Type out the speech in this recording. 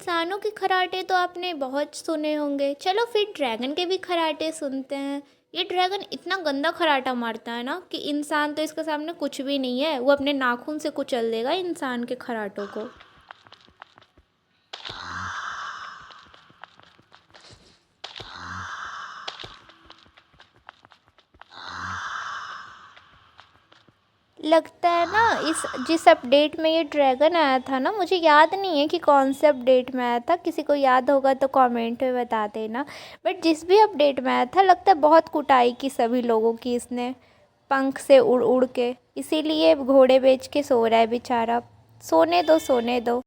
इंसानों के खर्राटे तो आपने बहुत सुने होंगे, चलो फिर ड्रैगन के भी खर्राटे सुनते हैं। ये ड्रैगन इतना गंदा खर्राटा मारता है ना कि इंसान तो इसके सामने कुछ भी नहीं है, वो अपने नाखून से कुचल देगा इंसान के खर्राटों को। लगता है ना इस जिस अपडेट में ये ड्रैगन आया था ना, मुझे याद नहीं है कि कौन से अपडेट में आया था, किसी को याद होगा तो कमेंट में बता देना। बट जिस भी अपडेट में आया था लगता है बहुत कुटाई की सभी लोगों की इसने, पंख से उड़ उड़ के, इसीलिए घोड़े बेच के सो रहा है बेचारा। सोने दो सोने दो।